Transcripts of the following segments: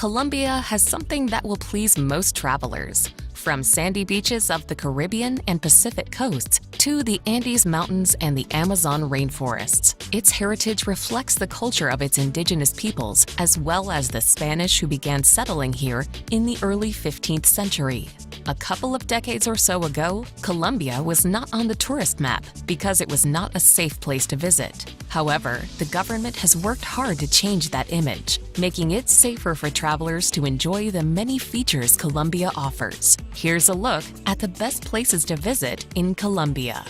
Colombia has something that will please most travelers. From sandy beaches of the Caribbean and Pacific coasts to the Andes Mountains and the Amazon rainforests, its heritage reflects the culture of its indigenous peoples as well as the Spanish who began settling here in the early 15th century. A couple of decades or so ago, Colombiya was not on the tourist map because it was not a safe place to visit. However, the government has worked hard to change that image, making it safer for travelers to enjoy the many features Colombiya offers. Here's a look at the best places to visit in Colombiya.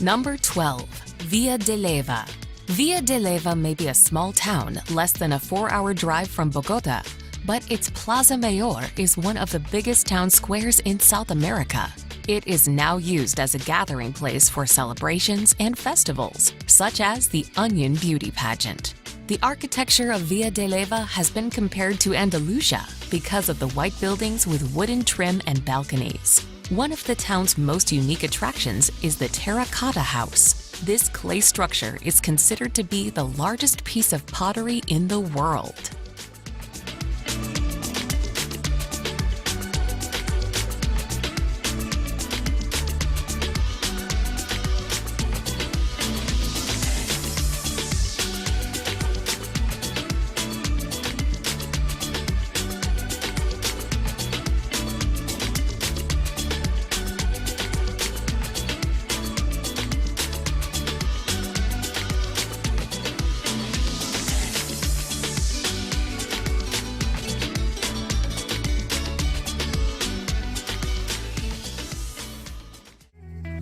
Number 12. Villa de Leyva. Villa de Leyva may be a small town less than a 4-hour drive from Bogota, but its Plaza Mayor is one of the biggest town squares in South America. It is now used as a gathering place for celebrations and festivals, such as the Onion Beauty Pageant. The architecture of Villa de Leyva has been compared to Andalusia because of the white buildings with wooden trim and balconies. One of the town's most unique attractions is the terracotta house. This clay structure is considered to be the largest piece of pottery in the world.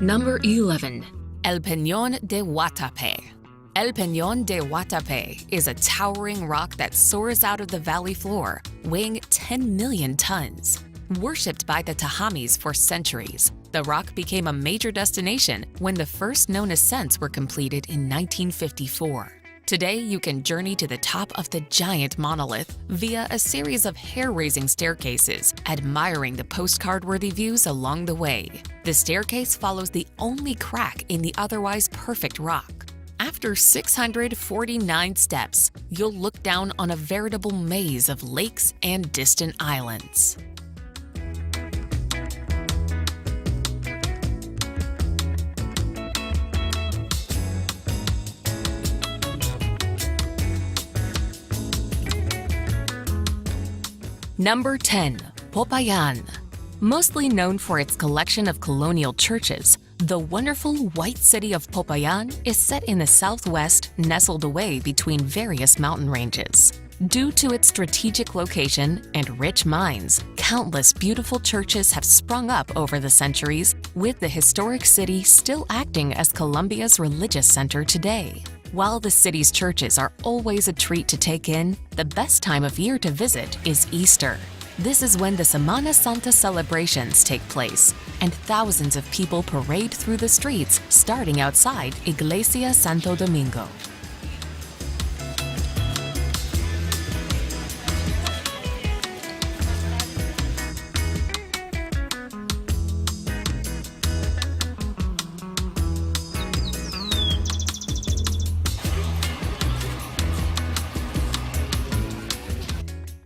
Number 11. El Peñón de Guatapé. El Peñón de Guatapé is a towering rock that soars out of the valley floor, weighing 10 million tons. Worshipped by the Tajamis for centuries, the rock became a major destination when the first known ascents were completed in 1954. Today, you can journey to the top of the giant monolith via a series of hair-raising staircases, admiring the postcard-worthy views along the way. The staircase follows the only crack in the otherwise perfect rock. After 649 steps, you'll look down on a veritable maze of lakes and distant islands. Number 10. Popayan. Mostly known for its collection of colonial churches, the wonderful white city of Popayan is set in the southwest, nestled away between various mountain ranges. Due to its strategic location and rich mines, countless beautiful churches have sprung up over the centuries, with the historic city still acting as Colombia's religious center today. While the city's churches are always a treat to take in, the best time of year to visit is Easter. This is when the Semana Santa celebrations take place, and thousands of people parade through the streets, starting outside Iglesia Santo Domingo.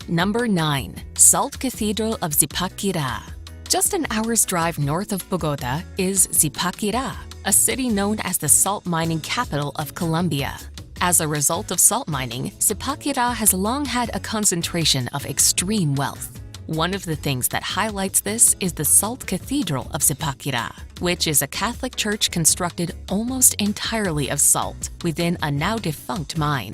Number 9. Salt Cathedral of Zipaquirá. Just an hour's drive north of Bogota is Zipaquirá, a city known as the salt mining capital of Colombiya. As a result of salt mining, Zipaquirá has long had a concentration of extreme wealth. One of the things that highlights this is the Salt Cathedral of Zipaquirá, which is a Catholic church constructed almost entirely of salt within a now-defunct mine.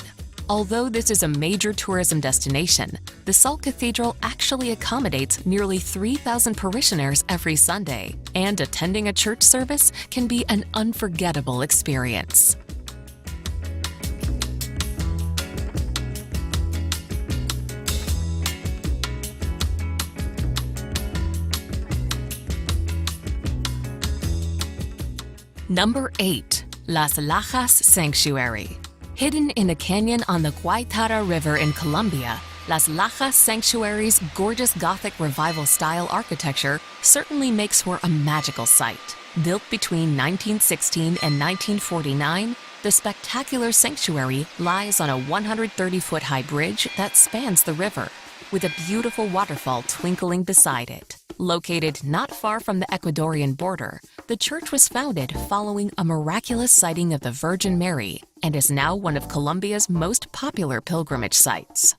Although this is a major tourism destination, the Salt Cathedral actually accommodates nearly 3,000 parishioners every Sunday, and attending a church service can be an unforgettable experience. Number 8. Las Lajas Sanctuary. Hidden in a canyon on the Guaitara River in Colombia, Las Lajas Sanctuary's gorgeous Gothic Revival-style architecture certainly makes for a magical sight. Built between 1916 and 1949, the spectacular sanctuary lies on a 130-foot-high bridge that spans the river, with a beautiful waterfall twinkling beside it. Located not far from the Ecuadorian border, the church was founded following a miraculous sighting of the Virgin Mary and is now one of Colombia's most popular pilgrimage sites.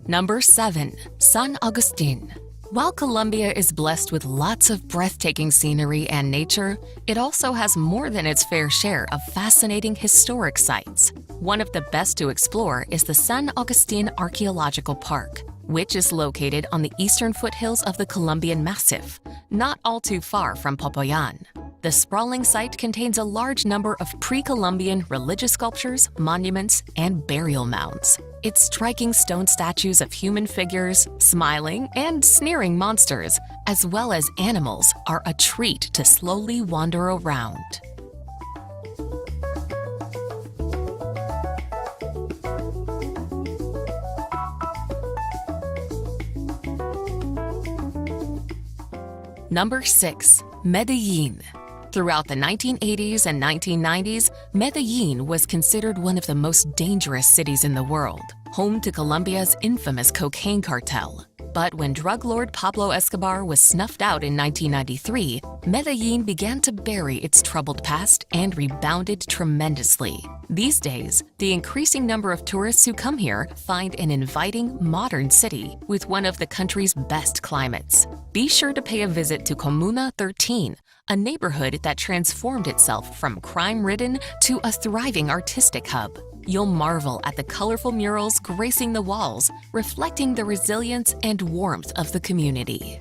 Number 7. San Agustin. While Colombia is blessed with lots of breathtaking scenery and nature, it also has more than its fair share of fascinating historic sites. One of the best to explore is the San Agustin Archaeological Park, which is located on the eastern foothills of the Colombian Massif, not all too far from Popayan. The sprawling site contains a large number of pre-Columbian religious sculptures, monuments, and burial mounds. Its striking stone statues of human figures, smiling and sneering monsters, as well as animals, are a treat to slowly wander around. Number 6. Medellin. Throughout the 1980s and 1990s, Medellin was considered one of the most dangerous cities in the world, home to Colombia's infamous cocaine cartel. But when drug lord Pablo Escobar was snuffed out in 1993, Medellin began to bury its troubled past and rebounded tremendously. These days, the increasing number of tourists who come here find an inviting, modern city with one of the country's best climates. Be sure to pay a visit to Comuna 13, a neighborhood that transformed itself from crime-ridden to a thriving artistic hub. You'll marvel at the colorful murals gracing the walls, reflecting the resilience and warmth of the community.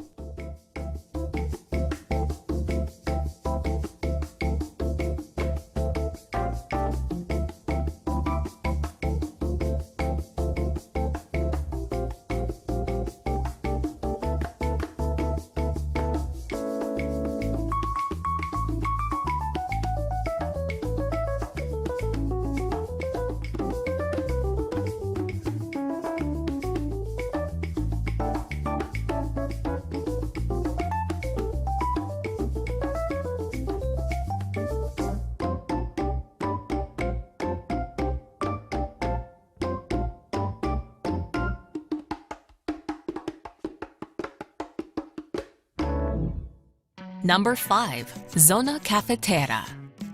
Number 5. Zona Cafetera.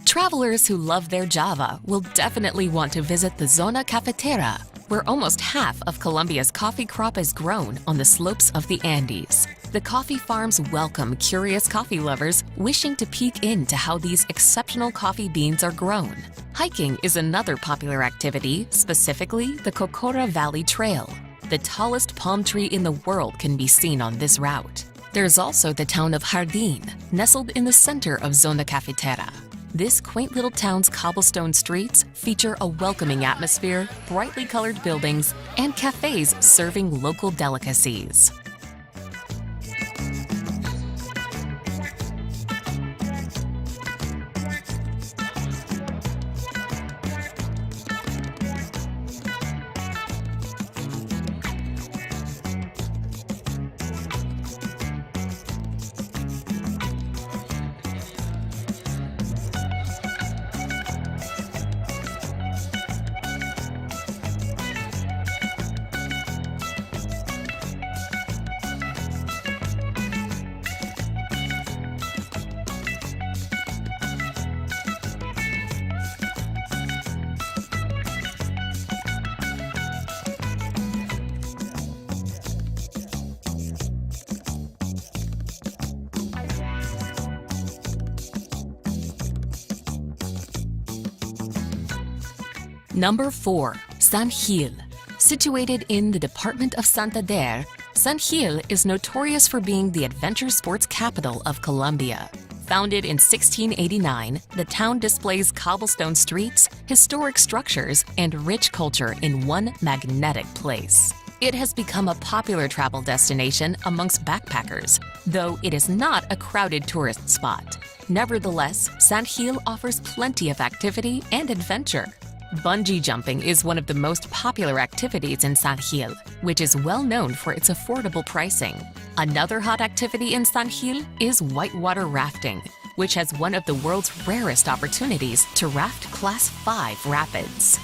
Travelers who love their Java will definitely want to visit the Zona Cafetera, where almost half of Colombia's coffee crop is grown on the slopes of the Andes. The coffee farms welcome curious coffee lovers wishing to peek into how these exceptional coffee beans are grown. Hiking is another popular activity, specifically the Cocora Valley Trail. The tallest palm tree in the world can be seen on this route. There's also the town of Jardín, nestled in the center of Zona Cafetera. This quaint little town's cobblestone streets feature a welcoming atmosphere, brightly colored buildings, and cafes serving local delicacies. Number 4. San Gil. Situated in the department of Santander, San Gil is notorious for being the adventure sports capital of Colombia. Founded in 1689, the town displays cobblestone streets, historic structures, and rich culture in one magnetic place. It has become a popular travel destination amongst backpackers, though it is not a crowded tourist spot. Nevertheless, Sant Gil offers plenty of activity and adventure. Bungee jumping is one of the most popular activities in Sant Gil, which is well known for its affordable pricing. Another hot activity in Sant Gil is whitewater rafting, which has one of the world's rarest opportunities to raft Class 5 rapids.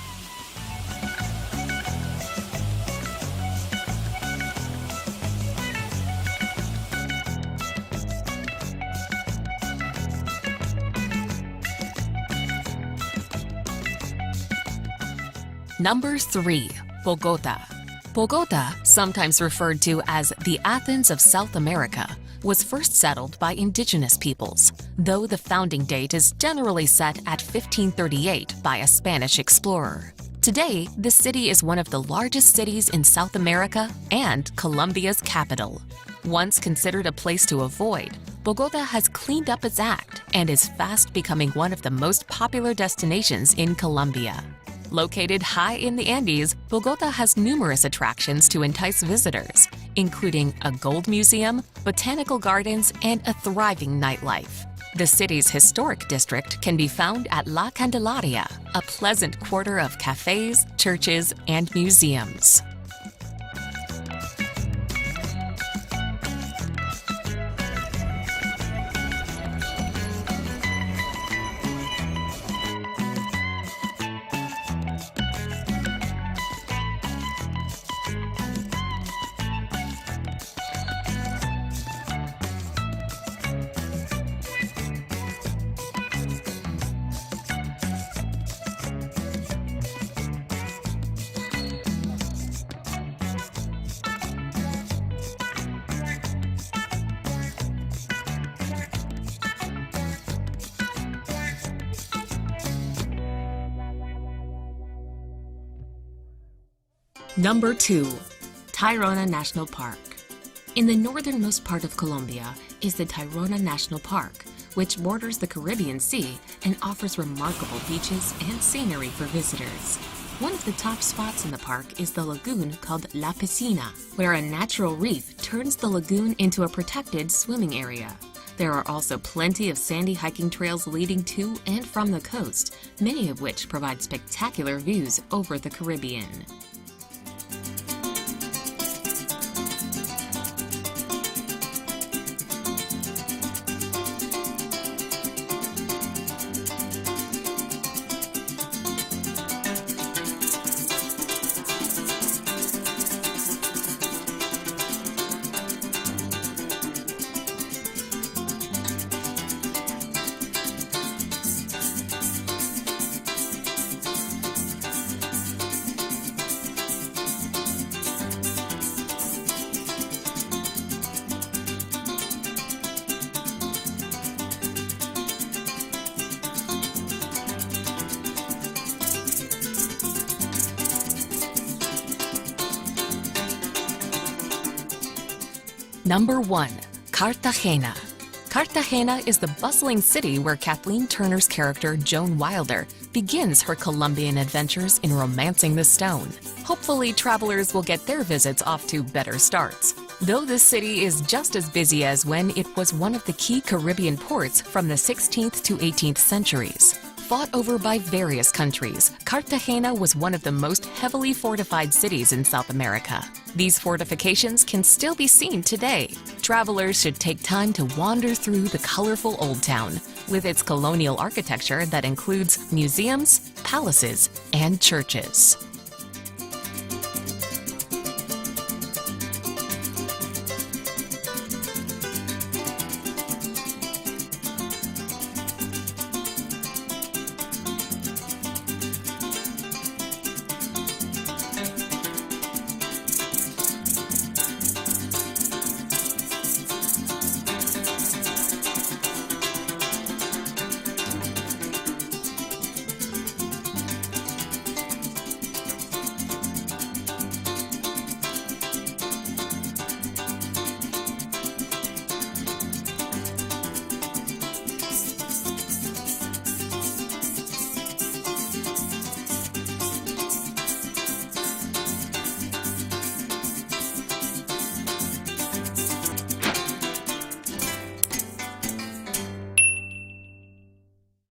Number 3. Bogota. Bogota, sometimes referred to as the Athens of South America, was first settled by indigenous peoples, though the founding date is generally set at 1538 by a Spanish explorer. Today, the city is one of the largest cities in South America and Colombia's capital. Once considered a place to avoid, Bogota has cleaned up its act and is fast becoming one of the most popular destinations in Colombiya. Located high in the Andes, Bogota has numerous attractions to entice visitors, including a gold museum, botanical gardens, and a thriving nightlife. The city's historic district can be found at La Candelaria, a pleasant quarter of cafes, churches, and museums. Number 2. Tayrona National Park. In the northernmost part of Colombia is the Tayrona National Park, which borders the Caribbean Sea and offers remarkable beaches and scenery for visitors. One of the top spots in the park is the lagoon called La Piscina, where a natural reef turns the lagoon into a protected swimming area. There are also plenty of sandy hiking trails leading to and from the coast, many of which provide spectacular views over the Caribbean. Number 1. Cartagena. Cartagena is the bustling city where Kathleen Turner's character Joan Wilder begins her Colombian adventures in romancing the stone. Hopefully, travelers will get their visits off to better starts. Though this city is just as busy as when it was one of the key Caribbean ports from the 16th to 18th centuries. Fought over by various countries, Cartagena was one of the most heavily fortified cities in South America. These fortifications can still be seen today. Travelers should take time to wander through the colorful Old Town, with its colonial architecture that includes museums, palaces, and churches.